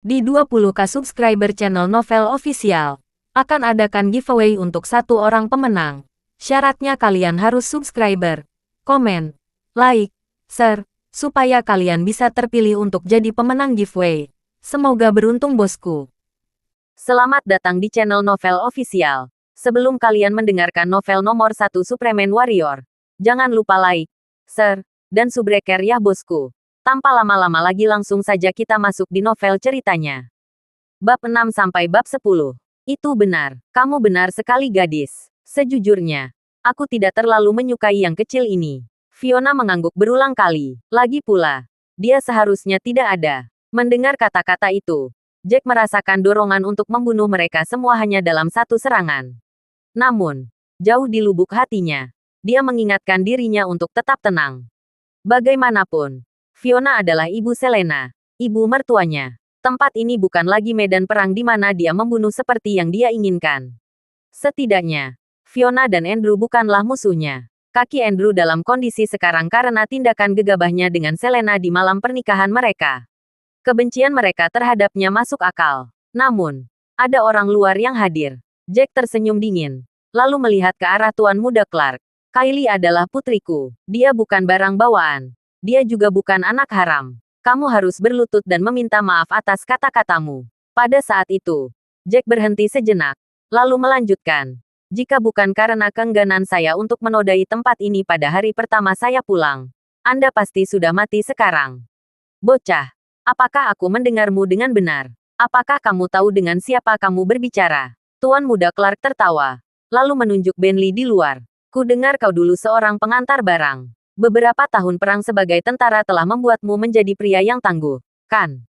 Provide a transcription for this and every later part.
Di 20k subscriber channel Novel Official, akan adakan giveaway untuk satu orang pemenang. Syaratnya kalian harus subscriber, komen, like, share, supaya kalian bisa terpilih untuk jadi pemenang giveaway. Semoga beruntung bosku. Selamat datang di channel Novel Official. Sebelum kalian mendengarkan novel nomor 1 Superman Warrior, jangan lupa like, share, dan subrek ya bosku. Tanpa lama-lama lagi langsung saja kita masuk di novel ceritanya. Bab 6 sampai bab 10. Itu benar, kamu benar sekali gadis. Sejujurnya, aku tidak terlalu menyukai yang kecil ini. Fiona mengangguk berulang kali. Lagi pula, dia seharusnya tidak ada. Mendengar kata-kata itu, Jack merasakan dorongan untuk membunuh mereka semua hanya dalam satu serangan. Namun, jauh di lubuk hatinya, dia mengingatkan dirinya untuk tetap tenang. Bagaimanapun, Fiona adalah ibu Selena, ibu mertuanya. Tempat ini bukan lagi medan perang di mana dia membunuh seperti yang dia inginkan. Setidaknya, Fiona dan Andrew bukanlah musuhnya. Kaki Andrew dalam kondisi sekarang karena tindakan gegabahnya dengan Selena di malam pernikahan mereka. Kebencian mereka terhadapnya masuk akal. Namun, ada orang luar yang hadir. Jack tersenyum dingin, lalu melihat ke arah Tuan Muda Clark. Kylie adalah putriku. Dia bukan barang bawaan. Dia juga bukan anak haram. Kamu harus berlutut dan meminta maaf atas kata-katamu. Pada saat itu, Jack berhenti sejenak, lalu melanjutkan. Jika bukan karena keengganan saya untuk menodai tempat ini pada hari pertama saya pulang, Anda pasti sudah mati sekarang. Bocah, apakah aku mendengarmu dengan benar? Apakah kamu tahu dengan siapa kamu berbicara? Tuan Muda Clark tertawa, lalu menunjuk Bentley di luar. Ku dengar kau dulu seorang pengantar barang. Beberapa tahun perang sebagai tentara telah membuatmu menjadi pria yang tangguh, kan?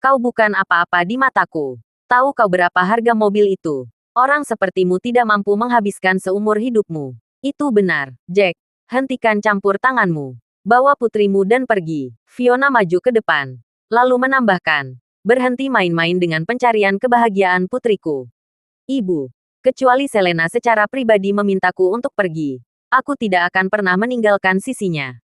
Kau bukan apa-apa di mataku. Tahu kau berapa harga mobil itu? Orang sepertimu tidak mampu menghabiskan seumur hidupmu. Itu benar, Jack. Hentikan campur tanganmu. Bawa putrimu dan pergi. Fiona maju ke depan, lalu menambahkan, berhenti main-main dengan pencarian kebahagiaan putriku. Ibu, kecuali Selena secara pribadi memintaku untuk pergi, aku tidak akan pernah meninggalkan sisinya.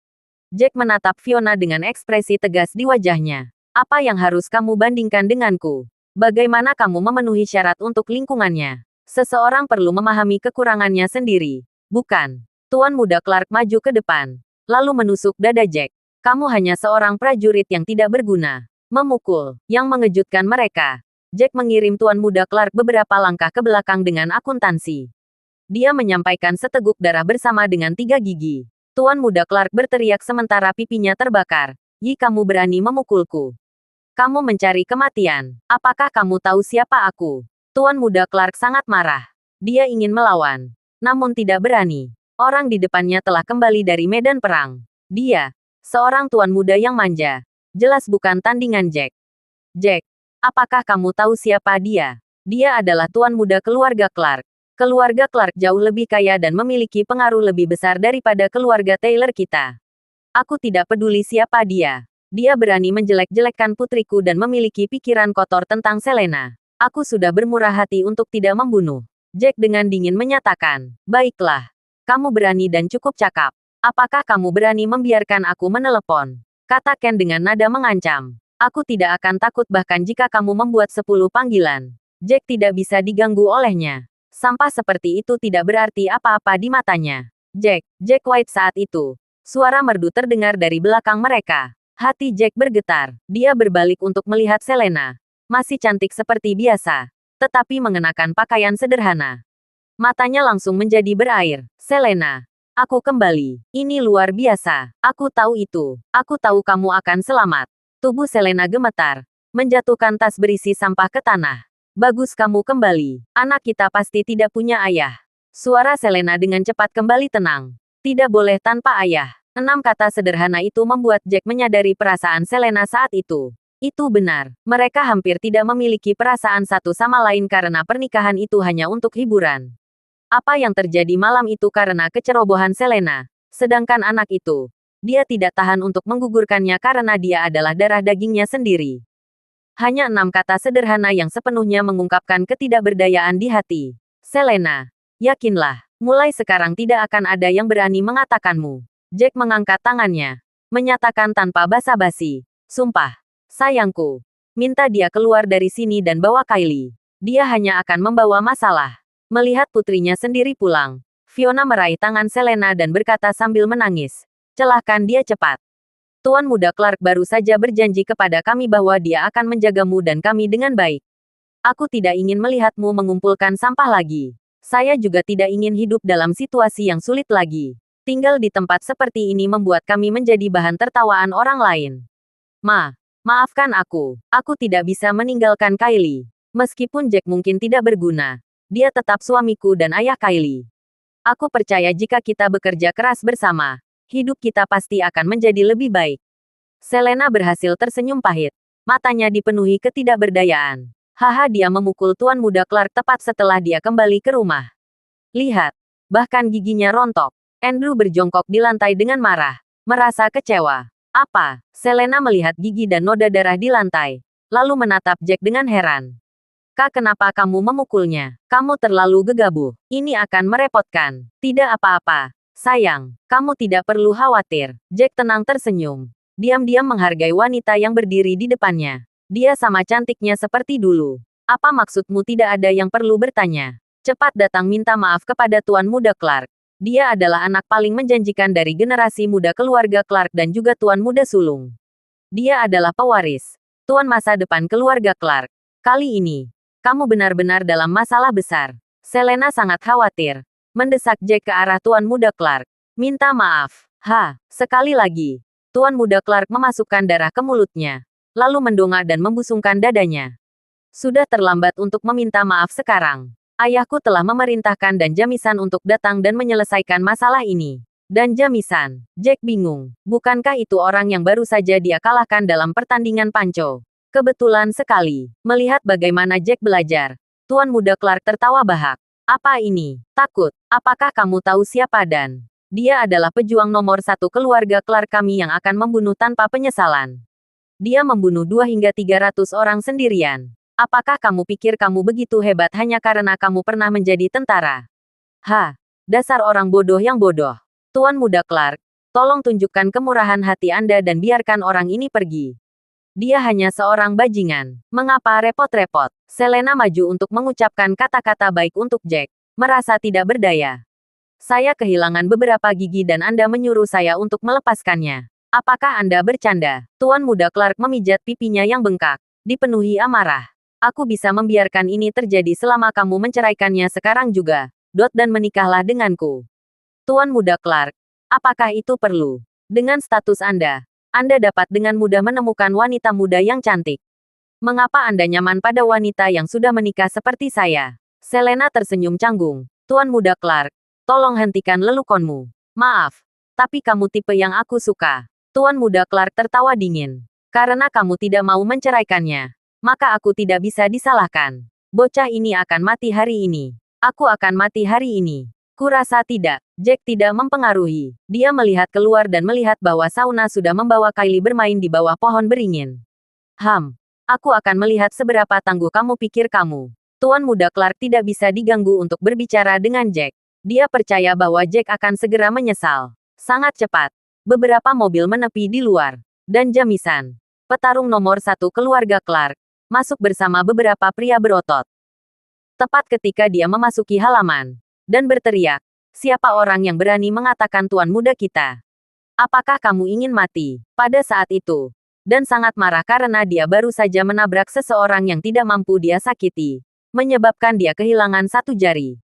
Jack menatap Fiona dengan ekspresi tegas di wajahnya. Apa yang harus kamu bandingkan denganku? Bagaimana kamu memenuhi syarat untuk lingkungannya? Seseorang perlu memahami kekurangannya sendiri, bukan? Tuan Muda Clark maju ke depan, lalu menusuk dada Jack. Kamu hanya seorang prajurit yang tidak berguna. Memukul, yang mengejutkan mereka. Jack mengirim Tuan Muda Clark beberapa langkah ke belakang dengan akuntansi. Dia menyampaikan seteguk darah bersama dengan 3 gigi. Tuan Muda Clark berteriak sementara pipinya terbakar. Yi, kamu berani memukulku. Kamu mencari kematian. Apakah kamu tahu siapa aku? Tuan Muda Clark sangat marah. Dia ingin melawan, namun tidak berani. Orang di depannya telah kembali dari medan perang. Dia, seorang tuan muda yang manja. Jelas bukan tandingan Jack. Jack, apakah kamu tahu siapa dia? Dia adalah tuan muda keluarga Clark. Keluarga Clark jauh lebih kaya dan memiliki pengaruh lebih besar daripada keluarga Taylor kita. Aku tidak peduli siapa dia. Dia berani menjelek-jelekkan putriku dan memiliki pikiran kotor tentang Selena. Aku sudah bermurah hati untuk tidak membunuh. Jack dengan dingin menyatakan, baiklah. Kamu berani dan cukup cakap. Apakah kamu berani membiarkan aku menelepon? Kata Ken dengan nada mengancam. Aku tidak akan takut bahkan jika kamu membuat 10 panggilan. Jack tidak bisa diganggu olehnya. Sampah seperti itu tidak berarti apa-apa di matanya. Jack White saat itu. Suara merdu terdengar dari belakang mereka. Hati Jack bergetar. Dia berbalik untuk melihat Selena. Masih cantik seperti biasa, tetapi mengenakan pakaian sederhana. Matanya langsung menjadi berair. Selena, aku kembali. Ini luar biasa. Aku tahu itu. Aku tahu kamu akan selamat. Tubuh Selena gemetar, menjatuhkan tas berisi sampah ke tanah. Bagus kamu kembali. Anak kita pasti tidak punya ayah. Suara Selena dengan cepat kembali tenang. Tidak boleh tanpa ayah. 6 kata sederhana itu membuat Jack menyadari perasaan Selena saat itu. Itu benar. Mereka hampir tidak memiliki perasaan satu sama lain karena pernikahan itu hanya untuk hiburan. Apa yang terjadi malam itu karena kecerobohan Selena. Sedangkan anak itu, dia tidak tahan untuk menggugurkannya karena dia adalah darah dagingnya sendiri. Hanya 6 kata sederhana yang sepenuhnya mengungkapkan ketidakberdayaan di hati. Selena, yakinlah, mulai sekarang tidak akan ada yang berani mengatakanmu. Jack mengangkat tangannya, menyatakan tanpa basa-basi. Sumpah, sayangku. Minta dia keluar dari sini dan bawa Kylie. Dia hanya akan membawa masalah. Melihat putrinya sendiri pulang, Fiona meraih tangan Selena dan berkata sambil menangis, "Celahkan dia cepat. Tuan Muda Clark baru saja berjanji kepada kami bahwa dia akan menjagamu dan kami dengan baik. Aku tidak ingin melihatmu mengumpulkan sampah lagi. Saya juga tidak ingin hidup dalam situasi yang sulit lagi. Tinggal di tempat seperti ini membuat kami menjadi bahan tertawaan orang lain. Maafkan aku. Aku tidak bisa meninggalkan Kylie. Meskipun Jack mungkin tidak berguna, dia tetap suamiku dan ayah Kylie. Aku percaya jika kita bekerja keras bersama, hidup kita pasti akan menjadi lebih baik." Selena berhasil tersenyum pahit. Matanya dipenuhi ketidakberdayaan. Haha, dia memukul Tuan Muda Clark tepat setelah dia kembali ke rumah. Lihat, bahkan giginya rontok. Andrew berjongkok di lantai dengan marah, merasa kecewa. "Apa?" Selena melihat gigi dan noda darah di lantai, lalu menatap Jack dengan heran. "Kak, kenapa kamu memukulnya? Kamu terlalu gegabah. Ini akan merepotkan." "Tidak apa-apa, sayang. Kamu tidak perlu khawatir." Jack tenang tersenyum. Diam-diam menghargai wanita yang berdiri di depannya. Dia sama cantiknya seperti dulu. "Apa maksudmu tidak ada yang perlu bertanya? Cepat datang minta maaf kepada Tuan Muda Clark. Dia adalah anak paling menjanjikan dari generasi muda keluarga Clark dan juga Tuan Muda Sulung. Dia adalah pewaris, Tuan masa depan keluarga Clark. Kali ini, kamu benar-benar dalam masalah besar." Selena sangat khawatir. Mendesak Jack ke arah Tuan Muda Clark. "Minta maaf." Sekali lagi. Tuan Muda Clark memasukkan darah ke mulutnya, lalu mendongak dan membusungkan dadanya. "Sudah terlambat untuk meminta maaf sekarang. Ayahku telah memerintahkan dan Jamisan untuk datang dan menyelesaikan masalah ini." Dan Jamisan, Jack bingung. Bukankah itu orang yang baru saja dia kalahkan dalam pertandingan panco? Kebetulan sekali, melihat bagaimana Jack belajar, Tuan Muda Clark tertawa bahak. "Apa ini? Takut? Apakah kamu tahu siapa Dan? Dia adalah pejuang nomor 1 keluarga Clark kami yang akan membunuh tanpa penyesalan. Dia membunuh 2 hingga 300 orang sendirian. Apakah kamu pikir kamu begitu hebat hanya karena kamu pernah menjadi tentara? Dasar orang bodoh yang bodoh. Tuan Muda Clark, tolong tunjukkan kemurahan hati Anda dan biarkan orang ini pergi. Dia hanya seorang bajingan. Mengapa repot-repot?" Selena maju untuk mengucapkan kata-kata baik untuk Jack. Merasa tidak berdaya. "Saya kehilangan beberapa gigi dan Anda menyuruh saya untuk melepaskannya. Apakah Anda bercanda?" Tuan Muda Clark memijat pipinya yang bengkak, dipenuhi amarah. "Aku bisa membiarkan ini terjadi selama kamu menceraikannya sekarang juga, dan menikahlah denganku." "Tuan Muda Clark, apakah itu perlu? Dengan status Anda dapat dengan mudah menemukan wanita muda yang cantik. Mengapa Anda nyaman pada wanita yang sudah menikah seperti saya?" Selena tersenyum canggung. "Tuan Muda Clark, tolong hentikan lelukonmu. Maaf, tapi kamu tipe yang aku suka." Tuan Muda Clark tertawa dingin. "Karena kamu tidak mau menceraikannya, maka aku tidak bisa disalahkan. Bocah ini akan mati hari ini. Aku akan mati hari ini." "Kurasa tidak." Jack tidak mempengaruhi. Dia melihat keluar dan melihat bahwa Sauna sudah membawa Kylie bermain di bawah pohon beringin. Aku akan melihat seberapa tangguh kamu pikir kamu." Tuan Muda Clark tidak bisa diganggu untuk berbicara dengan Jack. Dia percaya bahwa Jack akan segera menyesal. Sangat cepat, beberapa mobil menepi di luar. Dan Jamisan, petarung nomor 1 keluarga Clark, masuk bersama beberapa pria berotot. Tepat ketika dia memasuki halaman dan berteriak, "Siapa orang yang berani mengatakan Tuan Muda kita? Apakah kamu ingin mati?" Pada saat itu, Dan sangat marah karena dia baru saja menabrak seseorang yang tidak mampu dia sakiti, menyebabkan dia kehilangan satu jari.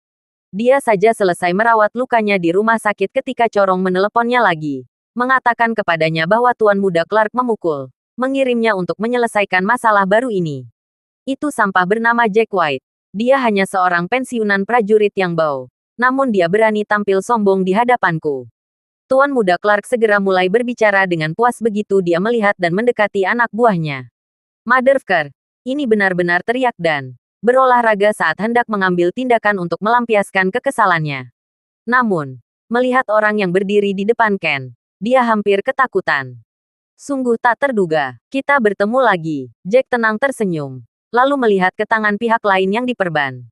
Dia saja selesai merawat lukanya di rumah sakit ketika Corong meneleponnya lagi, mengatakan kepadanya bahwa Tuan Muda Clark memukul, mengirimnya untuk menyelesaikan masalah baru ini. Itu sampah bernama Jack White. Dia hanya seorang pensiunan prajurit yang bau. Namun dia berani tampil sombong di hadapanku. Tuan Muda Clark segera mulai berbicara dengan puas begitu dia melihat dan mendekati anak buahnya. "Motherfucker!" Ini benar-benar teriak Dan berolahraga saat hendak mengambil tindakan untuk melampiaskan kekesalannya. Namun, melihat orang yang berdiri di depan Ken, dia hampir ketakutan. "Sungguh tak terduga, kita bertemu lagi." Jack tenang tersenyum, lalu melihat ke tangan pihak lain yang diperban.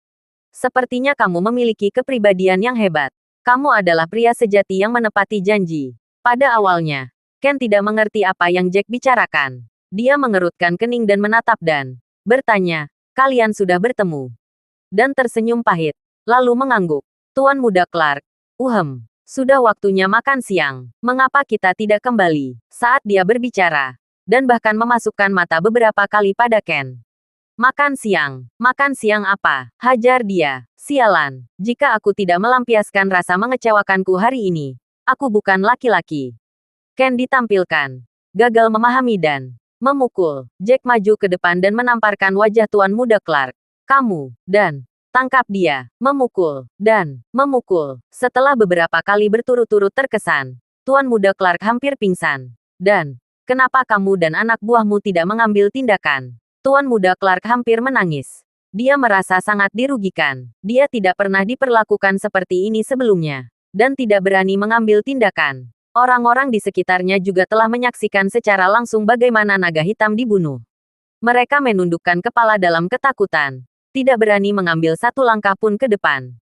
"Sepertinya kamu memiliki kepribadian yang hebat. Kamu adalah pria sejati yang menepati janji." Pada awalnya, Ken tidak mengerti apa yang Jack bicarakan. Dia mengerutkan kening dan menatap Dan. Bertanya, kalian sudah bertemu. Dan tersenyum pahit. Lalu mengangguk. Tuan Muda Clark. Sudah waktunya makan siang. Mengapa kita tidak kembali? Saat dia berbicara. Dan bahkan memasukkan mata beberapa kali pada Ken. Makan siang apa? Hajar dia. Sialan. Jika aku tidak melampiaskan rasa mengecewakanku hari ini, aku bukan laki-laki. Ken ditampilkan. Gagal memahami dan memukul. Jack maju ke depan dan menamparkan wajah Tuan Muda Clark. Kamu, dan tangkap dia, memukul, dan memukul. Setelah beberapa kali berturut-turut terkesan, Tuan Muda Clark hampir pingsan. Dan, kenapa kamu dan anak buahmu tidak mengambil tindakan? Tuan Muda Clark hampir menangis. Dia merasa sangat dirugikan. Dia tidak pernah diperlakukan seperti ini sebelumnya. Dan tidak berani mengambil tindakan. Orang-orang di sekitarnya juga telah menyaksikan secara langsung bagaimana naga hitam dibunuh. Mereka menundukkan kepala dalam ketakutan. Tidak berani mengambil satu langkah pun ke depan.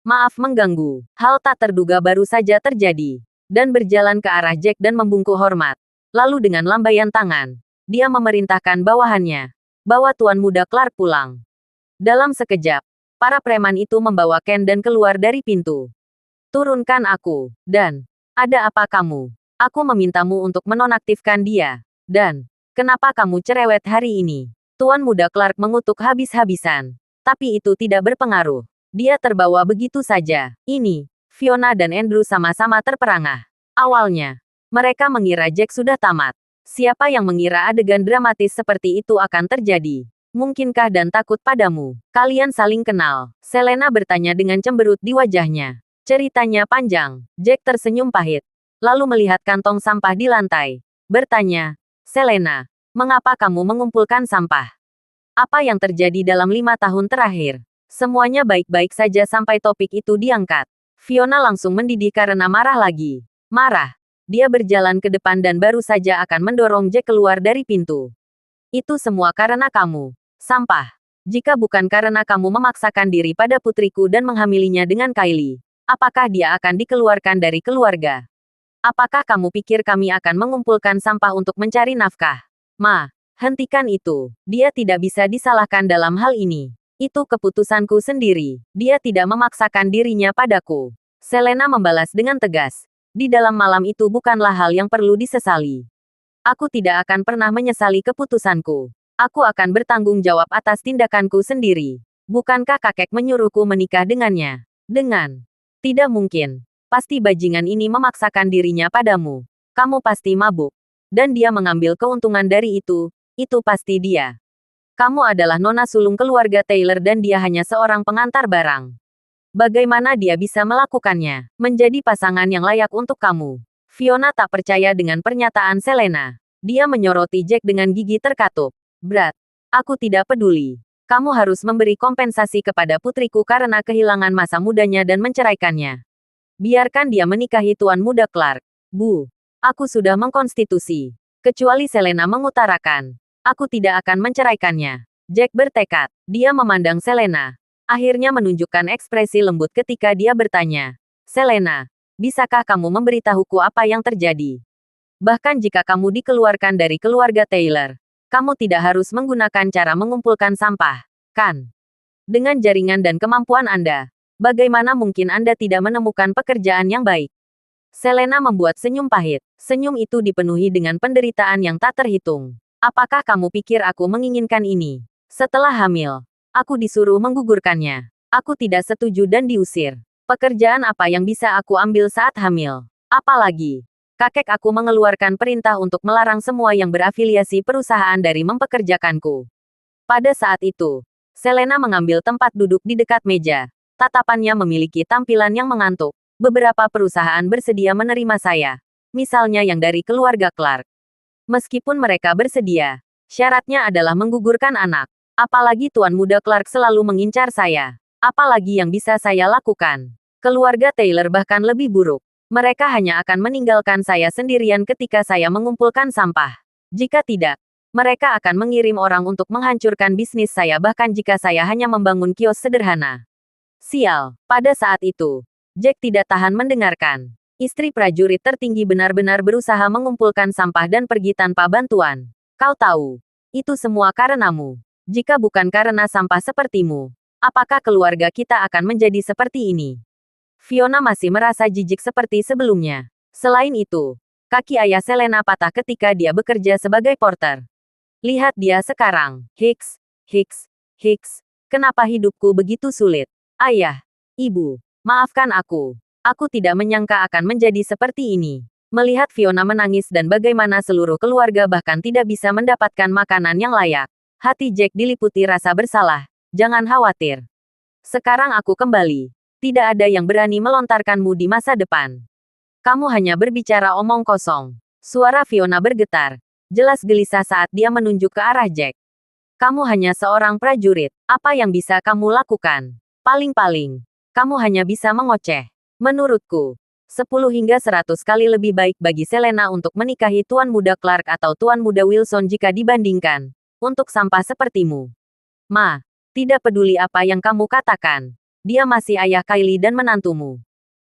Maaf mengganggu. Hal tak terduga baru saja terjadi. Dan berjalan ke arah Jack dan membungkuk hormat. Lalu dengan lambaian tangan, dia memerintahkan bawahannya. Bawa Tuan Muda Clark pulang. Dalam sekejap, para preman itu membawa Ken dan keluar dari pintu. Turunkan aku. Dan, ada apa kamu? Aku memintamu untuk menonaktifkan dia. Dan, kenapa kamu cerewet hari ini? Tuan Muda Clark mengutuk habis-habisan. Tapi itu tidak berpengaruh. Dia terbawa begitu saja. Ini, Fiona dan Andrew sama-sama terperangah. Awalnya, mereka mengira Jack sudah tamat. Siapa yang mengira adegan dramatis seperti itu akan terjadi? Mungkinkah dan takut padamu? Kalian saling kenal. Selena bertanya dengan cemberut di wajahnya. Ceritanya panjang. Jack tersenyum pahit. Lalu melihat kantong sampah di lantai. Bertanya, Selena, mengapa kamu mengumpulkan sampah? Apa yang terjadi dalam 5 tahun terakhir? Semuanya baik-baik saja sampai topik itu diangkat. Fiona langsung mendidih karena marah lagi. Marah. Dia berjalan ke depan dan baru saja akan mendorong Jack keluar dari pintu. Itu semua karena kamu. Sampah. Jika bukan karena kamu memaksakan diri pada putriku dan menghamilinya dengan Kylie, apakah dia akan dikeluarkan dari keluarga? Apakah kamu pikir kami akan mengumpulkan sampah untuk mencari nafkah? Ma, hentikan itu. Dia tidak bisa disalahkan dalam hal ini. Itu keputusanku sendiri. Dia tidak memaksakan dirinya padaku. Selena membalas dengan tegas. Di dalam malam itu bukanlah hal yang perlu disesali. Aku tidak akan pernah menyesali keputusanku. Aku akan bertanggung jawab atas tindakanku sendiri. Bukankah kakek menyuruhku menikah dengannya? Tidak mungkin. Pasti bajingan ini memaksakan dirinya padamu. Kamu pasti mabuk. Dan dia mengambil keuntungan dari itu pasti dia. Kamu adalah nona sulung keluarga Taylor dan dia hanya seorang pengantar barang. Bagaimana dia bisa melakukannya? Menjadi pasangan yang layak untuk kamu. Fiona tak percaya dengan pernyataan Selena. Dia menyoroti Jack dengan gigi terkatup. Brad, aku tidak peduli. Kamu harus memberi kompensasi kepada putriku karena kehilangan masa mudanya dan menceraikannya. Biarkan dia menikahi Tuan Muda Clark. Bu, aku sudah mengkonstitusi. Kecuali Selena mengutarakan. Aku tidak akan menceraikannya. Jack bertekad. Dia memandang Selena. Akhirnya menunjukkan ekspresi lembut ketika dia bertanya. Selena, bisakah kamu memberitahuku apa yang terjadi? Bahkan jika kamu dikeluarkan dari keluarga Taylor, kamu tidak harus menggunakan cara mengumpulkan sampah, kan? Dengan jaringan dan kemampuan Anda, bagaimana mungkin Anda tidak menemukan pekerjaan yang baik? Selena membuat senyum pahit. Senyum itu dipenuhi dengan penderitaan yang tak terhitung. Apakah kamu pikir aku menginginkan ini? Setelah hamil, aku disuruh menggugurkannya. Aku tidak setuju dan diusir. Pekerjaan apa yang bisa aku ambil saat hamil? Apalagi, kakek aku mengeluarkan perintah untuk melarang semua yang berafiliasi perusahaan dari mempekerjakanku. Pada saat itu, Selena mengambil tempat duduk di dekat meja. Tatapannya memiliki tampilan yang mengantuk. Beberapa perusahaan bersedia menerima saya. Misalnya yang dari keluarga Clark. Meskipun mereka bersedia, syaratnya adalah menggugurkan anak. Apalagi Tuan Muda Clark selalu mengincar saya. Apalagi yang bisa saya lakukan? Keluarga Taylor bahkan lebih buruk. Mereka hanya akan meninggalkan saya sendirian ketika saya mengumpulkan sampah. Jika tidak, mereka akan mengirim orang untuk menghancurkan bisnis saya bahkan jika saya hanya membangun kios sederhana. Sial, pada saat itu, Jack tidak tahan mendengarkan. Istri prajurit tertinggi benar-benar berusaha mengumpulkan sampah dan pergi tanpa bantuan. Kau tahu, itu semua karenamu. Jika bukan karena sampah sepertimu, apakah keluarga kita akan menjadi seperti ini? Fiona masih merasa jijik seperti sebelumnya. Selain itu, kaki ayah Selena patah ketika dia bekerja sebagai porter. Lihat dia sekarang. Hicks, Hicks, Hicks. Kenapa hidupku begitu sulit? Ayah, ibu, maafkan aku. Aku tidak menyangka akan menjadi seperti ini. Melihat Fiona menangis dan bagaimana seluruh keluarga bahkan tidak bisa mendapatkan makanan yang layak, hati Jack diliputi rasa bersalah. Jangan khawatir. Sekarang aku kembali. Tidak ada yang berani melontarkanmu di masa depan. Kamu hanya berbicara omong kosong. Suara Fiona bergetar. Jelas gelisah saat dia menunjuk ke arah Jack. Kamu hanya seorang prajurit. Apa yang bisa kamu lakukan? Paling-paling, kamu hanya bisa mengoceh. Menurutku, 10 hingga 100 kali lebih baik bagi Selena untuk menikahi Tuan Muda Clark atau Tuan Muda Wilson jika dibandingkan untuk sampah sepertimu. Ma, tidak peduli apa yang kamu katakan. Dia masih ayah Kylie dan menantumu.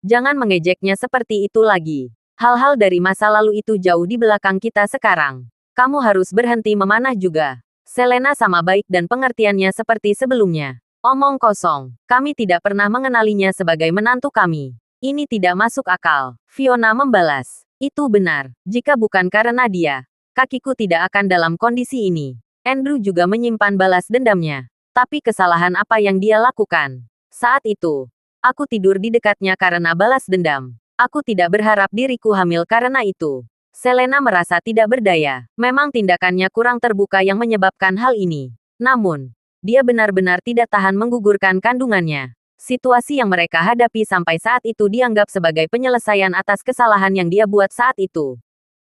Jangan mengejeknya seperti itu lagi. Hal-hal dari masa lalu itu jauh di belakang kita sekarang. Kamu harus berhenti memanah juga. Selena sama baik dan pengertiannya seperti sebelumnya. Omong kosong. Kami tidak pernah mengenalinya sebagai menantu kami. Ini tidak masuk akal. Fiona membalas. Itu benar. Jika bukan karena dia, kakiku tidak akan dalam kondisi ini. Andrew juga menyimpan balas dendamnya. Tapi kesalahan apa yang dia lakukan? Saat itu, aku tidur di dekatnya karena balas dendam. Aku tidak berharap diriku hamil karena itu. Selena merasa tidak berdaya. Memang tindakannya kurang terbuka yang menyebabkan hal ini. Namun, dia benar-benar tidak tahan menggugurkan kandungannya. Situasi yang mereka hadapi sampai saat itu dianggap sebagai penyelesaian atas kesalahan yang dia buat saat itu.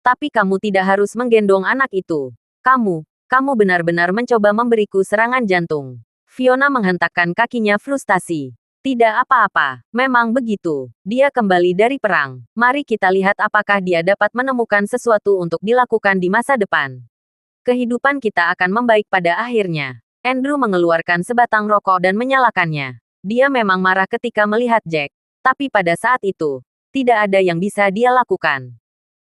Tapi kamu tidak harus menggendong anak itu. Kamu benar-benar mencoba memberiku serangan jantung. Fiona menghentakkan kakinya frustasi. Tidak apa-apa, memang begitu. Dia kembali dari perang. Mari kita lihat apakah dia dapat menemukan sesuatu untuk dilakukan di masa depan. Kehidupan kita akan membaik pada akhirnya. Andrew mengeluarkan sebatang rokok dan menyalakannya. Dia memang marah ketika melihat Jack. Tapi pada saat itu, tidak ada yang bisa dia lakukan.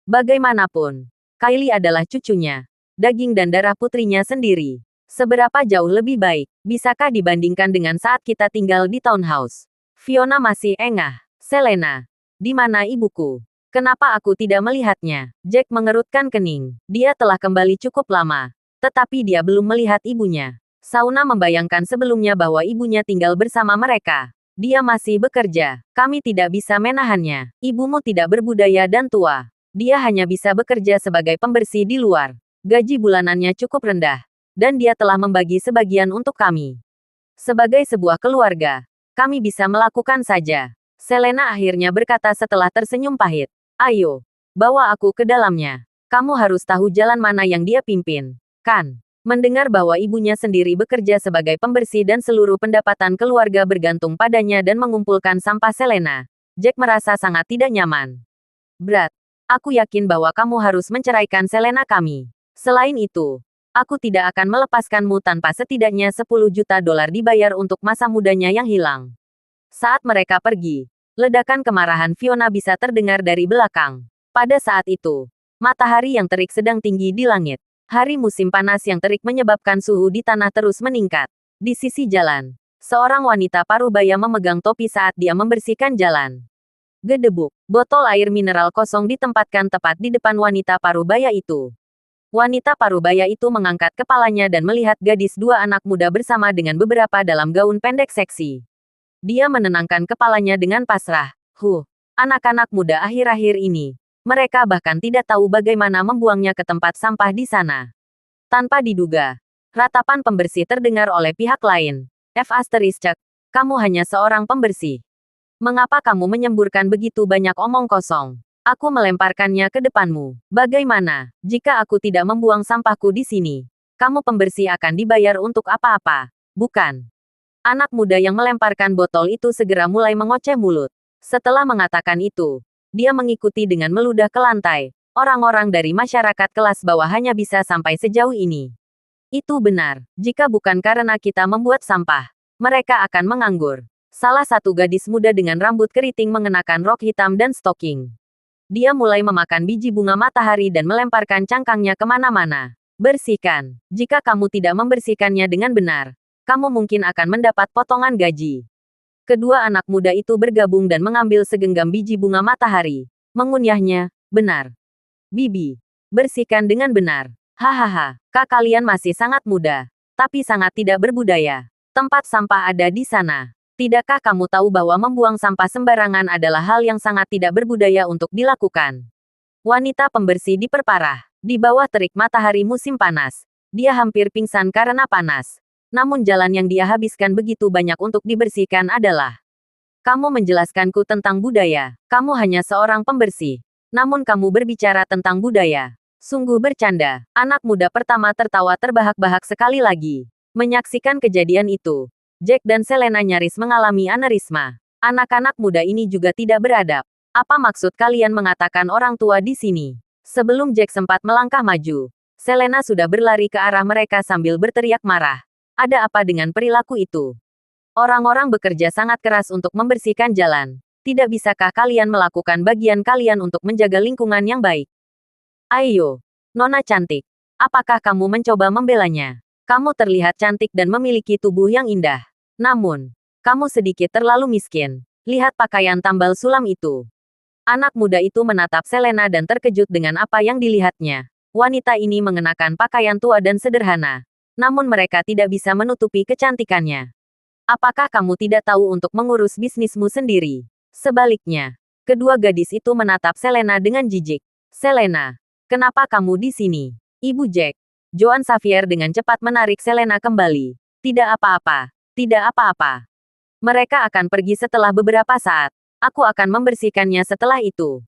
Bagaimanapun, Kylie adalah cucunya. Daging dan darah putrinya sendiri. Seberapa jauh lebih baik, bisakah dibandingkan dengan saat kita tinggal di townhouse? Fiona masih engah. Selena, di mana ibuku? Kenapa aku tidak melihatnya? Jack mengerutkan kening. Dia telah kembali cukup lama. Tetapi dia belum melihat ibunya. Sauna membayangkan sebelumnya bahwa ibunya tinggal bersama mereka. Dia masih bekerja. Kami tidak bisa menahannya. Ibumu tidak berbudaya dan tua. Dia hanya bisa bekerja sebagai pembersih di luar. Gaji bulanannya cukup rendah. Dan dia telah membagi sebagian untuk kami. Sebagai sebuah keluarga, kami bisa melakukan saja. Selena akhirnya berkata setelah tersenyum pahit. Ayo, bawa aku ke dalamnya. Kamu harus tahu jalan mana yang dia pimpin. Kan? Mendengar bahwa ibunya sendiri bekerja sebagai pembersih dan seluruh pendapatan keluarga bergantung padanya dan mengumpulkan sampah Selena, Jack merasa sangat tidak nyaman. Brad, aku yakin bahwa kamu harus menceraikan Selena kami. Selain itu, aku tidak akan melepaskanmu tanpa setidaknya 10 juta dolar dibayar untuk masa mudanya yang hilang. Saat mereka pergi, ledakan kemarahan Fiona bisa terdengar dari belakang. Pada saat itu, matahari yang terik sedang tinggi di langit. Hari musim panas yang terik menyebabkan suhu di tanah terus meningkat. Di sisi jalan, seorang wanita parubaya memegang topi saat dia membersihkan jalan. Gedebuk, botol air mineral kosong ditempatkan tepat di depan wanita parubaya itu. Wanita parubaya itu mengangkat kepalanya dan melihat gadis dua anak muda bersama dengan beberapa dalam gaun pendek seksi. Dia menenangkan kepalanya dengan pasrah. Anak-anak muda akhir-akhir ini. Mereka bahkan tidak tahu bagaimana membuangnya ke tempat sampah di sana. Tanpa diduga, ratapan pembersih terdengar oleh pihak lain. Kamu hanya seorang pembersih. Mengapa kamu menyemburkan begitu banyak omong kosong? Aku melemparkannya ke depanmu. Bagaimana, jika aku tidak membuang sampahku di sini? Kamu pembersih akan dibayar untuk apa-apa, bukan? Anak muda yang melemparkan botol itu segera mulai mengoceh mulut. Setelah mengatakan itu, dia mengikuti dengan meludah ke lantai. Orang-orang dari masyarakat kelas bawah hanya bisa sampai sejauh ini. Itu benar. Jika bukan karena kita membuat sampah, mereka akan menganggur. Salah satu gadis muda dengan rambut keriting mengenakan rok hitam dan stoking. Dia mulai memakan biji bunga matahari dan melemparkan cangkangnya kemana-mana. Bersihkan. Jika kamu tidak membersihkannya dengan benar, kamu mungkin akan mendapat potongan gaji. Kedua anak muda itu bergabung dan mengambil segenggam biji bunga matahari. Mengunyahnya, benar. Bibi, bersihkan dengan benar. Hahaha, kalian masih sangat muda, tapi sangat tidak berbudaya. Tempat sampah ada di sana. Tidakkah kamu tahu bahwa membuang sampah sembarangan adalah hal yang sangat tidak berbudaya untuk dilakukan? Wanita pembersih diperparah. Di bawah terik matahari musim panas, dia hampir pingsan karena panas. Namun jalan yang dia habiskan begitu banyak untuk dibersihkan adalah, kamu menjelaskanku tentang budaya. Kamu hanya seorang pembersih. Namun kamu berbicara tentang budaya. Sungguh bercanda. Anak muda pertama tertawa terbahak-bahak sekali lagi. Menyaksikan kejadian itu, Jack dan Selena nyaris mengalami aneurisma. Anak-anak muda ini juga tidak beradab. Apa maksud kalian mengatakan orang tua di sini? Sebelum Jack sempat melangkah maju, Selena sudah berlari ke arah mereka sambil berteriak marah. Ada apa dengan perilaku itu? Orang-orang bekerja sangat keras untuk membersihkan jalan. Tidak bisakah kalian melakukan bagian kalian untuk menjaga lingkungan yang baik? Ayo, Nona cantik. Apakah kamu mencoba membelanya? Kamu terlihat cantik dan memiliki tubuh yang indah. Namun, kamu sedikit terlalu miskin. Lihat pakaian tambal sulam itu. Anak muda itu menatap Selena dan terkejut dengan apa yang dilihatnya. Wanita ini mengenakan pakaian tua dan sederhana. Namun mereka tidak bisa menutupi kecantikannya. Apakah kamu tidak tahu untuk mengurus bisnismu sendiri? Sebaliknya, kedua gadis itu menatap Selena dengan jijik. Selena, kenapa kamu di sini? Ibu Jack. Joan Xavier dengan cepat menarik Selena kembali. Tidak apa-apa. Tidak apa-apa. Mereka akan pergi setelah beberapa saat. Aku akan membersihkannya setelah itu.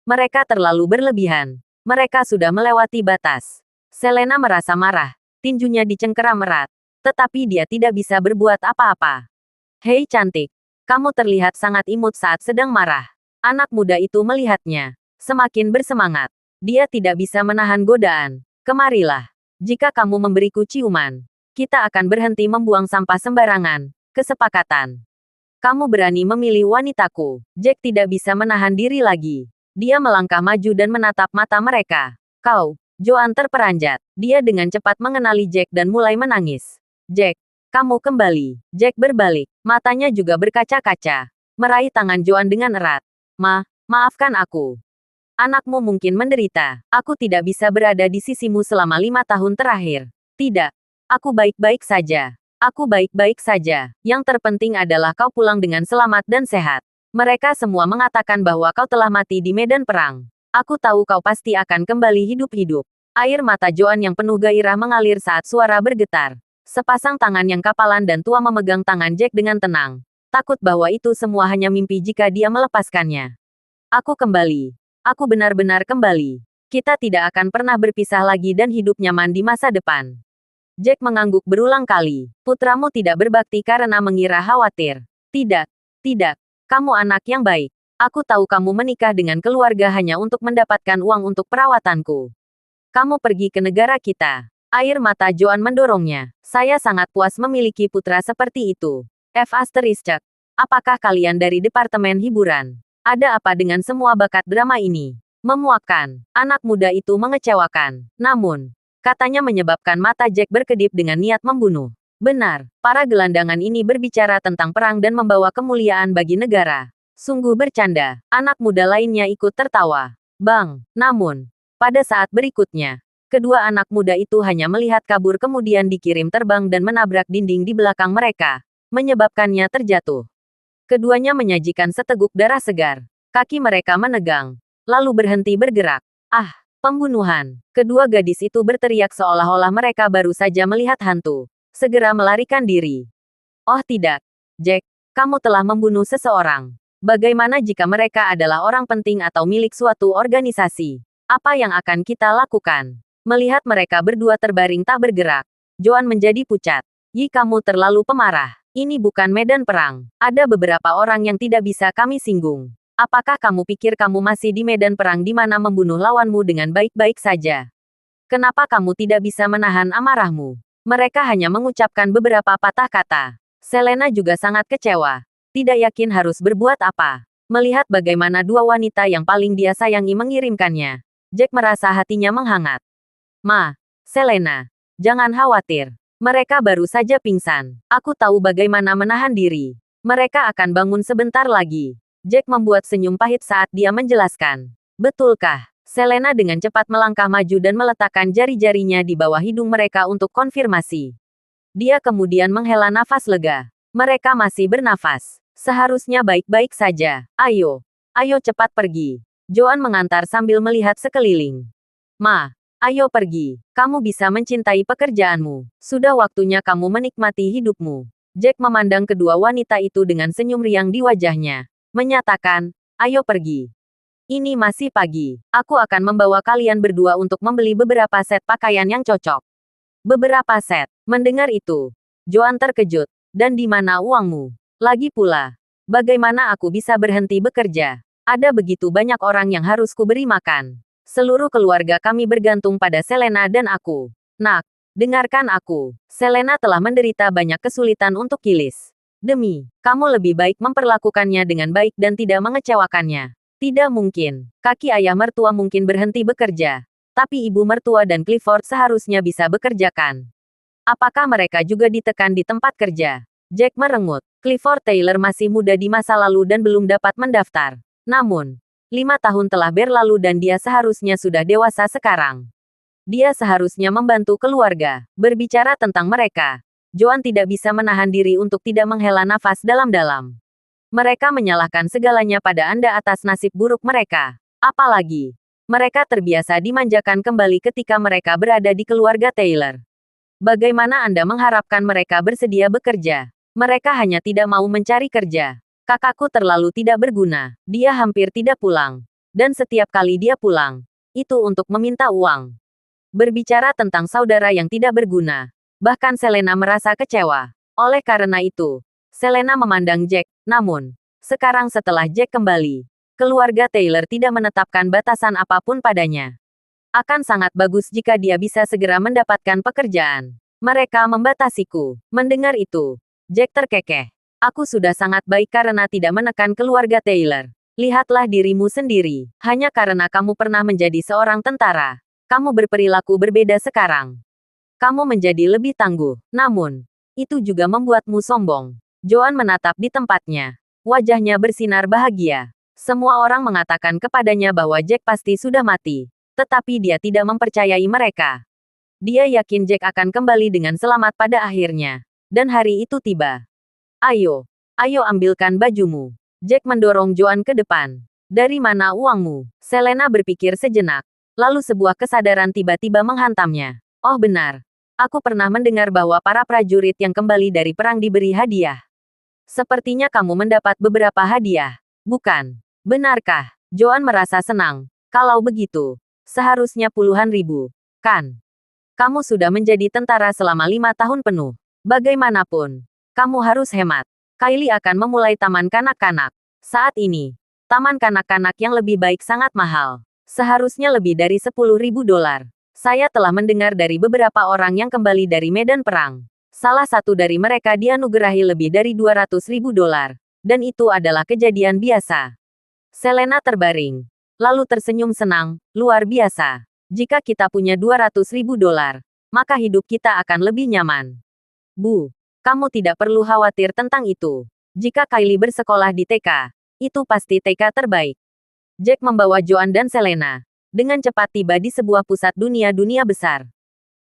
Mereka terlalu berlebihan. Mereka sudah melewati batas. Selena merasa marah. Tinjunya dicengkeram erat. Tetapi dia tidak bisa berbuat apa-apa. Hei cantik. Kamu terlihat sangat imut saat sedang marah. Anak muda itu melihatnya. Semakin bersemangat. Dia tidak bisa menahan godaan. Kemarilah. Jika kamu memberiku ciuman, kita akan berhenti membuang sampah sembarangan. Kesepakatan. Kamu berani memilih wanitaku. Jack tidak bisa menahan diri lagi. Dia melangkah maju dan menatap mata mereka. Kau, Joan terperanjat. Dia dengan cepat mengenali Jack dan mulai menangis. Jack, kamu kembali. Jack berbalik. Matanya juga berkaca-kaca. Meraih tangan Joan dengan erat. Maafkan aku. Anakmu mungkin menderita. Aku tidak bisa berada di sisimu selama 5 tahun terakhir. Tidak. Aku baik-baik saja. Aku baik-baik saja. Yang terpenting adalah kau pulang dengan selamat dan sehat. Mereka semua mengatakan bahwa kau telah mati di medan perang. Aku tahu kau pasti akan kembali hidup-hidup. Air mata Joan yang penuh gairah mengalir saat suara bergetar. Sepasang tangan yang kapalan dan tua memegang tangan Jack dengan tenang. Takut bahwa itu semua hanya mimpi jika dia melepaskannya. Aku kembali. Aku benar-benar kembali. Kita tidak akan pernah berpisah lagi dan hidup nyaman di masa depan. Jack mengangguk berulang kali. Putramu tidak berbakti karena mengira khawatir. Tidak. Kamu anak yang baik. Aku tahu kamu menikah dengan keluarga hanya untuk mendapatkan uang untuk perawatanku. Kamu pergi ke negara kita. Air mata Joan mendorongnya. Saya sangat puas memiliki putra seperti itu. Apakah kalian dari departemen hiburan? Ada apa dengan semua bakat drama ini? Memuakkan. Anak muda itu mengecewakan. Namun, katanya menyebabkan mata Jack berkedip dengan niat membunuh. Benar, para gelandangan ini berbicara tentang perang dan membawa kemuliaan bagi negara. Sungguh bercanda. Anak muda lainnya ikut tertawa. Bang, namun, pada saat berikutnya, kedua anak muda itu hanya melihat kabur kemudian dikirim terbang dan menabrak dinding di belakang mereka, menyebabkannya terjatuh. Keduanya menyajikan seteguk darah segar. Kaki mereka menegang, lalu berhenti bergerak. Pembunuhan. Kedua gadis itu berteriak seolah-olah mereka baru saja melihat hantu. Segera melarikan diri. Oh tidak, Jack, kamu telah membunuh seseorang. Bagaimana jika mereka adalah orang penting atau milik suatu organisasi? Apa yang akan kita lakukan? Melihat mereka berdua terbaring tak bergerak, Joan menjadi pucat. Kamu terlalu pemarah. Ini bukan medan perang. Ada beberapa orang yang tidak bisa kami singgung. Apakah kamu pikir kamu masih di medan perang di mana membunuh lawanmu dengan baik-baik saja? Kenapa kamu tidak bisa menahan amarahmu? Mereka hanya mengucapkan beberapa patah kata. Selena juga sangat kecewa. Tidak yakin harus berbuat apa. Melihat bagaimana dua wanita yang paling dia sayangi mengirimkannya, Jack merasa hatinya menghangat. Ma, Selena, jangan khawatir. Mereka baru saja pingsan. Aku tahu bagaimana menahan diri. Mereka akan bangun sebentar lagi. Jack membuat senyum pahit saat dia menjelaskan. Betulkah? Selena dengan cepat melangkah maju dan meletakkan jari-jarinya di bawah hidung mereka untuk konfirmasi. Dia kemudian menghela nafas lega. Mereka masih bernafas. Seharusnya baik-baik saja. Ayo. Ayo cepat pergi. Joan mengantar sambil melihat sekeliling. Ma, ayo pergi. Kamu bisa mencintai pekerjaanmu. Sudah waktunya kamu menikmati hidupmu. Jack memandang kedua wanita itu dengan senyum riang di wajahnya. Menyatakan, ayo pergi. Ini masih pagi. Aku akan membawa kalian berdua untuk membeli beberapa set pakaian yang cocok. Beberapa set. Mendengar itu, Joan terkejut. Dan di mana uangmu? Lagi pula, bagaimana aku bisa berhenti bekerja? Ada begitu banyak orang yang harus kuberi makan. Seluruh keluarga kami bergantung pada Selena dan aku. Nak, dengarkan aku. Selena telah menderita banyak kesulitan untuk Kilis. Kamu lebih baik memperlakukannya dengan baik dan tidak mengecewakannya. Tidak mungkin. Kaki ayah mertua mungkin berhenti bekerja. Tapi ibu mertua dan Clifford seharusnya bisa bekerjakan. Apakah mereka juga ditekan di tempat kerja? Jack merengut. Clifford Taylor masih muda di masa lalu dan belum dapat mendaftar. Namun, 5 tahun telah berlalu dan dia seharusnya sudah dewasa sekarang. Dia seharusnya membantu keluarga. Berbicara tentang mereka, Joan tidak bisa menahan diri untuk tidak menghela nafas dalam-dalam. Mereka menyalahkan segalanya pada Anda atas nasib buruk mereka. Apalagi, mereka terbiasa dimanjakan kembali ketika mereka berada di keluarga Taylor. Bagaimana Anda mengharapkan mereka bersedia bekerja? Mereka hanya tidak mau mencari kerja. Kakakku terlalu tidak berguna. Dia hampir tidak pulang. Dan setiap kali dia pulang, itu untuk meminta uang. Berbicara tentang saudara yang tidak berguna. Bahkan Selena merasa kecewa. Oleh karena itu, Selena memandang Jack. Namun, sekarang setelah Jack kembali, keluarga Taylor tidak menetapkan batasan apapun padanya. Akan sangat bagus jika dia bisa segera mendapatkan pekerjaan. Mereka membatasiku. Mendengar itu, Jack terkekeh. Aku sudah sangat baik karena tidak menekan keluarga Taylor. Lihatlah dirimu sendiri. Hanya karena kamu pernah menjadi seorang tentara, kamu berperilaku berbeda sekarang. Kamu menjadi lebih tangguh. Namun, itu juga membuatmu sombong. Joan menatap di tempatnya. Wajahnya bersinar bahagia. Semua orang mengatakan kepadanya bahwa Jack pasti sudah mati. Tetapi dia tidak mempercayai mereka. Dia yakin Jack akan kembali dengan selamat pada akhirnya. Dan hari itu tiba. Ayo ambilkan bajumu. Jack mendorong Joan ke depan. Dari mana uangmu? Selena berpikir sejenak. Lalu sebuah kesadaran tiba-tiba menghantamnya. Oh benar. Aku pernah mendengar bahwa para prajurit yang kembali dari perang diberi hadiah. Sepertinya kamu mendapat beberapa hadiah. Bukan? Benarkah? Joan merasa senang. Kalau begitu, seharusnya puluhan ribu. Kan? Kamu sudah menjadi tentara selama 5 tahun penuh. Bagaimanapun, kamu harus hemat. Kylie akan memulai taman kanak-kanak. Saat ini, taman kanak-kanak yang lebih baik sangat mahal. Seharusnya lebih dari $10.000. Saya telah mendengar dari beberapa orang yang kembali dari medan perang. Salah satu dari mereka dianugerahi lebih dari $200.000. Dan itu adalah kejadian biasa. Selena terbaring. Lalu tersenyum senang. Luar biasa. Jika kita punya $200.000, maka hidup kita akan lebih nyaman. Bu. Kamu tidak perlu khawatir tentang itu. Jika Kylie bersekolah di TK, itu pasti TK terbaik. Jack membawa Joan dan Selena dengan cepat tiba di sebuah pusat dunia besar.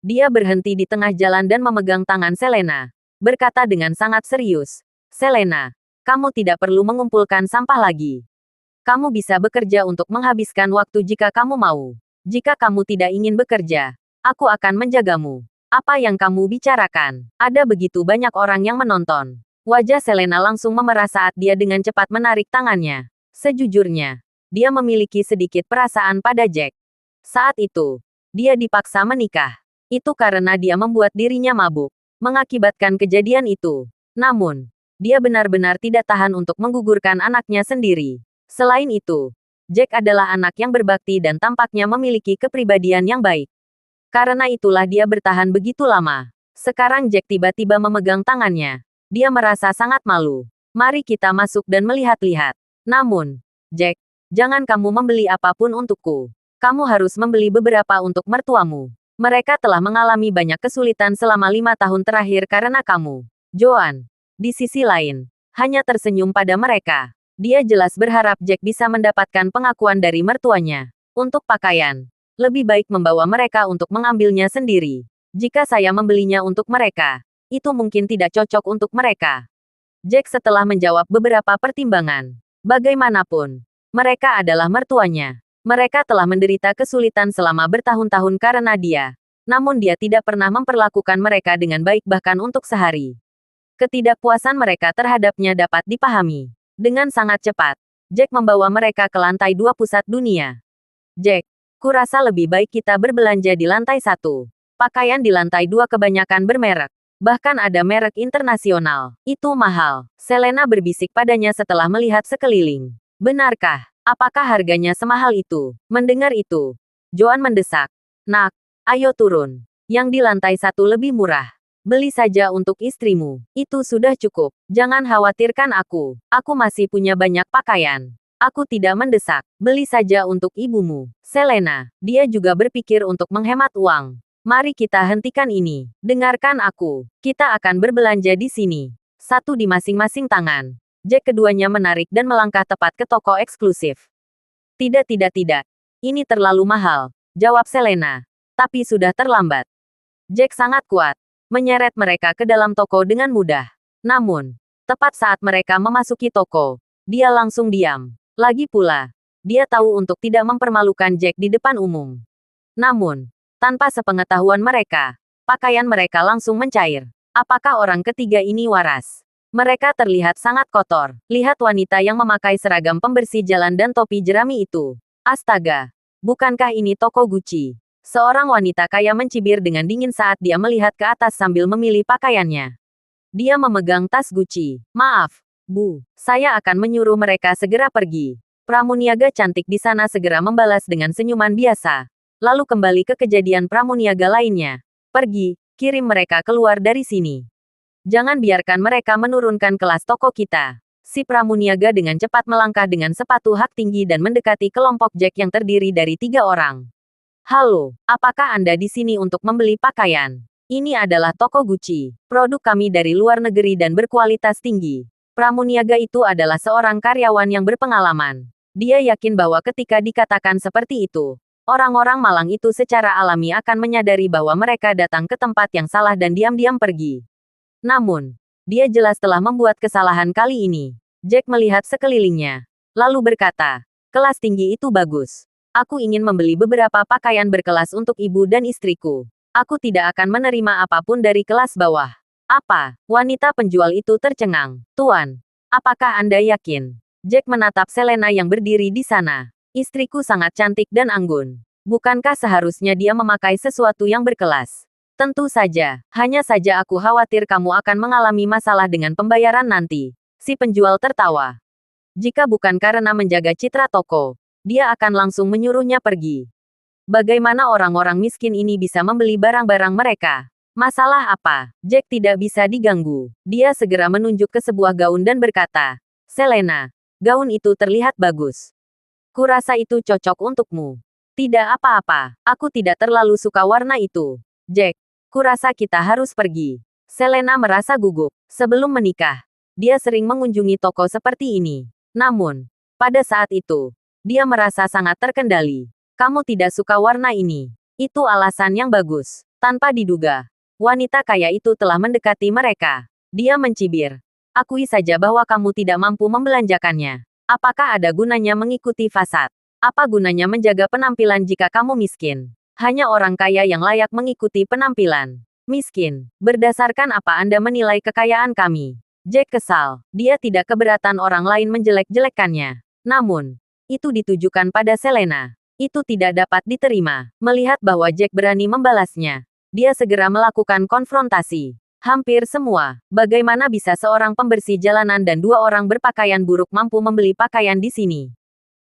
Dia berhenti di tengah jalan dan memegang tangan Selena, berkata dengan sangat serius, Selena, kamu tidak perlu mengumpulkan sampah lagi. Kamu bisa bekerja untuk menghabiskan waktu jika kamu mau. Jika kamu tidak ingin bekerja, aku akan menjagamu. Apa yang kamu bicarakan? Ada begitu banyak orang yang menonton. Wajah Selena langsung memerah saat dia dengan cepat menarik tangannya. Sejujurnya, dia memiliki sedikit perasaan pada Jack. Saat itu, dia dipaksa menikah. Itu karena dia membuat dirinya mabuk, mengakibatkan kejadian itu. Namun, dia benar-benar tidak tahan untuk menggugurkan anaknya sendiri. Selain itu, Jack adalah anak yang berbakti dan tampaknya memiliki kepribadian yang baik. Karena itulah dia bertahan begitu lama. Sekarang Jack tiba-tiba memegang tangannya. Dia merasa sangat malu. Mari kita masuk dan melihat-lihat. Namun, Jack, jangan kamu membeli apapun untukku. Kamu harus membeli beberapa untuk mertuamu. Mereka telah mengalami banyak kesulitan selama 5 tahun terakhir karena kamu, Joan. Di sisi lain, hanya tersenyum pada mereka. Dia jelas berharap Jack bisa mendapatkan pengakuan dari mertuanya. Untuk pakaian, lebih baik membawa mereka untuk mengambilnya sendiri. Jika saya membelinya untuk mereka, itu mungkin tidak cocok untuk mereka. Jack setelah menjawab beberapa pertimbangan. Bagaimanapun, mereka adalah mertuanya. Mereka telah menderita kesulitan selama bertahun-tahun karena dia. Namun dia tidak pernah memperlakukan mereka dengan baik bahkan untuk sehari. Ketidakpuasan mereka terhadapnya dapat dipahami. Dengan sangat cepat, Jack membawa mereka ke lantai 2 pusat dunia. Jack, kurasa lebih baik kita berbelanja di lantai 1. Pakaian di lantai 2 kebanyakan bermerek. Bahkan ada merek internasional. Itu mahal. Selena berbisik padanya setelah melihat sekeliling. Benarkah? Apakah harganya semahal itu? Mendengar itu, Joan mendesak. Nak, ayo turun. Yang di lantai 1 lebih murah. Beli saja untuk istrimu. Itu sudah cukup. Jangan khawatirkan aku. Aku masih punya banyak pakaian. Aku tidak mendesak. Beli saja untuk ibumu. Selena, dia juga berpikir untuk menghemat uang. Mari kita hentikan ini. Dengarkan aku. Kita akan berbelanja di sini. Satu di masing-masing tangan. Jack keduanya menarik dan melangkah tepat ke toko eksklusif. Tidak. Ini terlalu mahal, jawab Selena. Tapi sudah terlambat. Jack sangat kuat. Menyeret mereka ke dalam toko dengan mudah. Namun, tepat saat mereka memasuki toko, dia langsung diam. Lagi pula, dia tahu untuk tidak mempermalukan Jack di depan umum. Namun, tanpa sepengetahuan mereka, pakaian mereka langsung mencair. Apakah orang ketiga ini waras? Mereka terlihat sangat kotor. Lihat wanita yang memakai seragam pembersih jalan dan topi jerami itu. Astaga, bukankah ini toko Gucci? Seorang wanita kaya mencibir dengan dingin saat dia melihat ke atas sambil memilih pakaiannya. Dia memegang tas Gucci. Maaf, Bu, saya akan menyuruh mereka segera pergi. Pramuniaga cantik di sana segera membalas dengan senyuman biasa. Lalu kembali ke kejadian pramuniaga lainnya. Pergi, kirim mereka keluar dari sini. Jangan biarkan mereka menurunkan kelas toko kita. Si pramuniaga dengan cepat melangkah dengan sepatu hak tinggi dan mendekati kelompok Jack yang terdiri dari 3 orang. Halo, apakah Anda di sini untuk membeli pakaian? Ini adalah toko Gucci. Produk kami dari luar negeri dan berkualitas tinggi. Pramuniaga itu adalah seorang karyawan yang berpengalaman. Dia yakin bahwa ketika dikatakan seperti itu, orang-orang malang itu secara alami akan menyadari bahwa mereka datang ke tempat yang salah dan diam-diam pergi. Namun, dia jelas telah membuat kesalahan kali ini. Jack melihat sekelilingnya, lalu berkata, kelas tinggi itu bagus. Aku ingin membeli beberapa pakaian berkelas untuk ibu dan istriku. Aku tidak akan menerima apapun dari kelas bawah. Apa? Wanita penjual itu tercengang. Tuan, apakah Anda yakin? Jack menatap Selena yang berdiri di sana. Istriku sangat cantik dan anggun. Bukankah seharusnya dia memakai sesuatu yang berkelas? Tentu saja, hanya saja aku khawatir kamu akan mengalami masalah dengan pembayaran nanti. Si penjual tertawa. Jika bukan karena menjaga citra toko, dia akan langsung menyuruhnya pergi. Bagaimana orang-orang miskin ini bisa membeli barang-barang mereka? Masalah apa? Jack tidak bisa diganggu. Dia segera menunjuk ke sebuah gaun dan berkata, Selena, gaun itu terlihat bagus. Kurasa itu cocok untukmu. Tidak apa-apa, aku tidak terlalu suka warna itu. Jack, kurasa kita harus pergi. Selena merasa gugup. Sebelum menikah, dia sering mengunjungi toko seperti ini. Namun, pada saat itu, dia merasa sangat terkendali. Kamu tidak suka warna ini. Itu alasan yang bagus. Tanpa diduga, wanita kaya itu telah mendekati mereka. Dia mencibir. Akui saja bahwa kamu tidak mampu membelanjakannya. Apakah ada gunanya mengikuti fasad? Apa gunanya menjaga penampilan jika kamu miskin? Hanya orang kaya yang layak mengikuti penampilan. Miskin. Berdasarkan apa Anda menilai kekayaan kami? Jack kesal. Dia tidak keberatan orang lain menjelek-jelekkannya. Namun, itu ditujukan pada Selena. Itu tidak dapat diterima. Melihat bahwa Jack berani membalasnya, dia segera melakukan konfrontasi. Hampir semua. Bagaimana bisa seorang pembersih jalanan dan 2 orang berpakaian buruk mampu membeli pakaian di sini?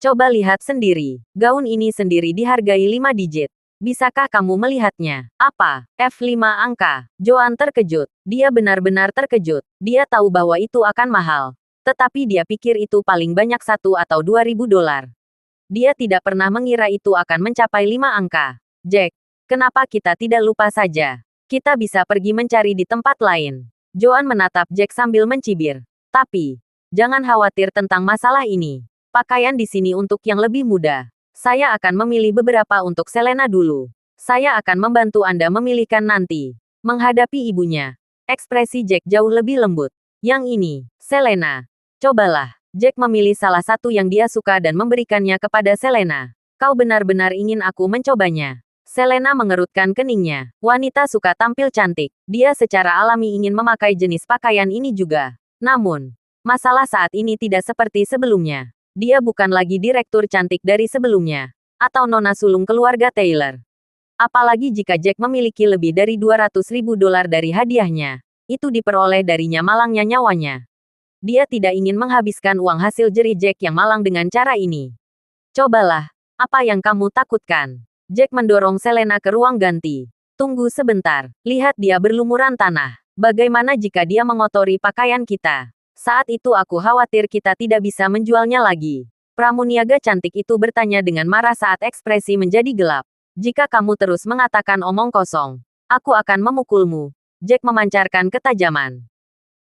Coba lihat sendiri. Gaun ini sendiri dihargai 5 digit. Bisakah kamu melihatnya? Apa? F5 angka. Joan terkejut. Dia benar-benar terkejut. Dia tahu bahwa itu akan mahal. Tetapi dia pikir itu paling banyak $1 atau $2.000. Dia tidak pernah mengira itu akan mencapai 5 angka. Jack, Kenapa kita tidak lupa saja? Kita bisa pergi mencari di tempat lain. Joan menatap Jack sambil mencibir. Tapi, jangan khawatir tentang masalah ini. Pakaian di sini untuk yang lebih muda. Saya akan memilih beberapa untuk Selena dulu. Saya akan membantu Anda memilihkan nanti. Menghadapi ibunya, ekspresi Jack jauh lebih lembut. Yang ini, Selena. Cobalah. Jack memilih salah satu yang dia suka dan memberikannya kepada Selena. Kau benar-benar ingin aku mencobanya. Selena mengerutkan keningnya. Wanita suka tampil cantik. Dia secara alami ingin memakai jenis pakaian ini juga. Namun, masalah saat ini tidak seperti sebelumnya. Dia bukan lagi direktur cantik dari sebelumnya. Atau nona sulung keluarga Taylor. Apalagi jika Jack memiliki lebih dari $200.000 dari hadiahnya. Itu diperoleh darinya malangnya nyawanya. Dia tidak ingin menghabiskan uang hasil jerih Jack yang malang dengan cara ini. Cobalah. Apa yang kamu takutkan? Jack mendorong Selena ke ruang ganti. Tunggu sebentar. Lihat dia berlumuran tanah. Bagaimana jika dia mengotori pakaian kita? Saat itu aku khawatir kita tidak bisa menjualnya lagi. Pramuniaga cantik itu bertanya dengan marah saat ekspresi menjadi gelap. Jika kamu terus mengatakan omong kosong, aku akan memukulmu. Jack memancarkan ketajaman.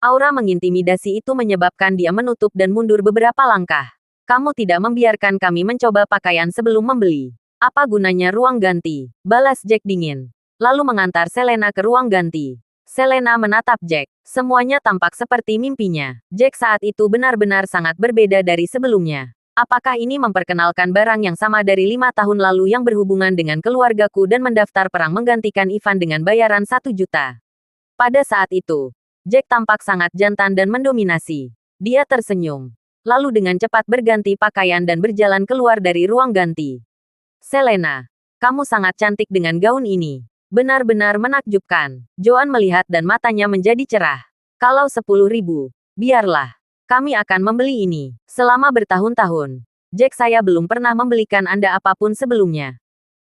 Aura mengintimidasi itu menyebabkan dia menutup dan mundur beberapa langkah. Kamu tidak membiarkan kami mencoba pakaian sebelum membeli. Apa gunanya ruang ganti? Balas Jack dingin. Lalu mengantar Selena ke ruang ganti. Selena menatap Jack. Semuanya tampak seperti mimpinya. Jack saat itu benar-benar sangat berbeda dari sebelumnya. Apakah ini memperkenalkan barang yang sama dari 5 tahun lalu yang berhubungan dengan keluargaku dan mendaftar perang menggantikan Ivan dengan bayaran 1 juta? Pada saat itu, Jack tampak sangat jantan dan mendominasi. Dia tersenyum. Lalu dengan cepat berganti pakaian dan berjalan keluar dari ruang ganti. Selena, kamu sangat cantik dengan gaun ini. Benar-benar menakjubkan. Joan melihat dan matanya menjadi cerah. Kalau 10.000, biarlah. Kami akan membeli ini. Selama bertahun-tahun, Jack saya belum pernah membelikan Anda apapun sebelumnya.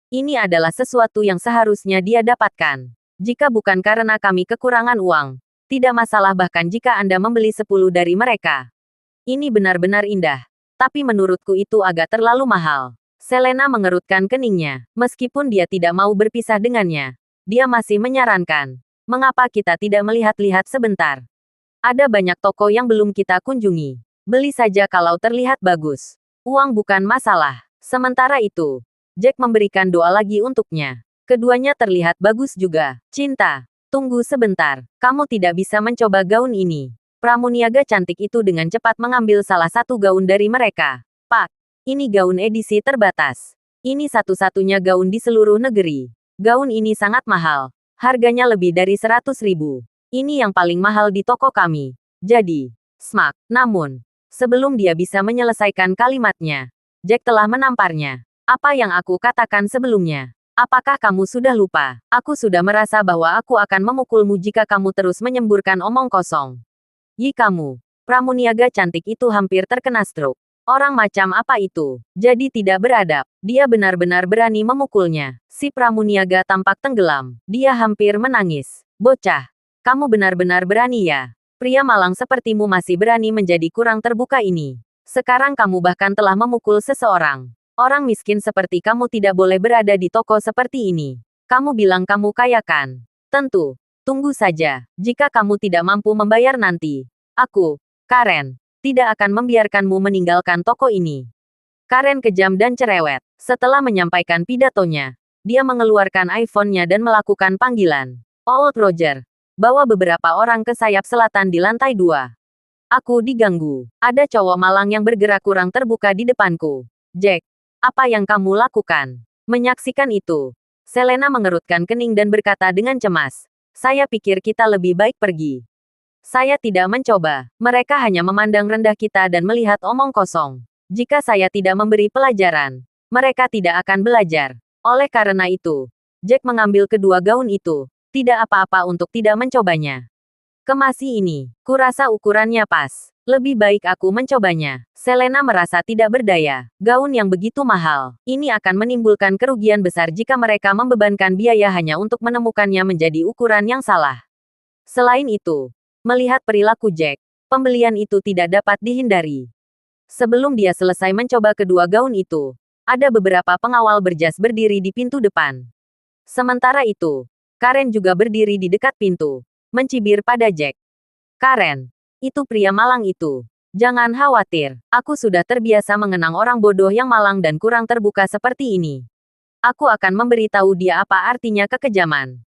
Ini adalah sesuatu yang seharusnya dia dapatkan. Jika bukan karena kami kekurangan uang, tidak masalah bahkan jika Anda membeli 10 dari mereka. Ini benar-benar indah. Tapi menurutku itu agak terlalu mahal. Selena mengerutkan keningnya. Meskipun dia tidak mau berpisah dengannya, dia masih menyarankan. Mengapa kita tidak melihat-lihat sebentar? Ada banyak toko yang belum kita kunjungi. Beli saja kalau terlihat bagus. Uang bukan masalah. Sementara itu, Jack memberikan doa lagi untuknya. Keduanya terlihat bagus juga. Cinta. Tunggu sebentar, kamu tidak bisa mencoba gaun ini. Pramuniaga cantik itu dengan cepat mengambil salah satu gaun dari mereka. Pak, ini gaun edisi terbatas. Ini satu-satunya gaun di seluruh negeri. Gaun ini sangat mahal. Harganya lebih dari 100.000. Ini yang paling mahal di toko kami. Jadi, smak. Namun, sebelum dia bisa menyelesaikan kalimatnya, Jack telah menamparnya. Apa yang aku katakan sebelumnya? Apakah kamu sudah lupa? Aku sudah merasa bahwa aku akan memukulmu jika kamu terus menyemburkan omong kosong. Yi kamu. Pramuniaga cantik itu hampir terkena stroke. Orang macam apa itu? Jadi tidak beradab. Dia benar-benar berani memukulnya. Si pramuniaga tampak tenggelam. Dia hampir menangis. Bocah. Kamu benar-benar berani ya. Pria malang sepertimu masih berani menjadi kurang terbuka ini. Sekarang kamu bahkan telah memukul seseorang. Orang miskin seperti kamu tidak boleh berada di toko seperti ini. Kamu bilang kamu kaya kan? Tentu. Tunggu saja. Jika kamu tidak mampu membayar nanti, aku, Karen, tidak akan membiarkanmu meninggalkan toko ini. Karen kejam dan cerewet. Setelah menyampaikan pidatonya, dia mengeluarkan iPhone-nya dan melakukan panggilan. Old Roger, bawa beberapa orang ke sayap selatan di lantai 2. Aku diganggu. Ada cowok malang yang bergerak kurang terbuka di depanku. Jack. Apa yang kamu lakukan? Menyaksikan itu, Selena mengerutkan kening dan berkata dengan cemas. Saya pikir kita lebih baik pergi. Saya tidak mencoba. Mereka hanya memandang rendah kita dan melihat omong kosong. Jika saya tidak memberi pelajaran, mereka tidak akan belajar. Oleh karena itu, Jack mengambil kedua gaun itu. Tidak apa-apa untuk tidak mencobanya. Kemasi ini, kurasa ukurannya pas. Lebih baik aku mencobanya. Selena merasa tidak berdaya. Gaun yang begitu mahal. Ini akan menimbulkan kerugian besar jika mereka membebankan biaya hanya untuk menemukannya menjadi ukuran yang salah. Selain itu, melihat perilaku Jack, pembelian itu tidak dapat dihindari. Sebelum dia selesai mencoba kedua gaun itu, ada beberapa pengawal berjas berdiri di pintu depan. Sementara itu, Karen juga berdiri di dekat pintu, mencibir pada Jack. Karen, itu pria malang itu. Jangan khawatir, aku sudah terbiasa mengenang orang bodoh yang malang dan kurang terbuka seperti ini. Aku akan memberitahu dia apa artinya kekejaman.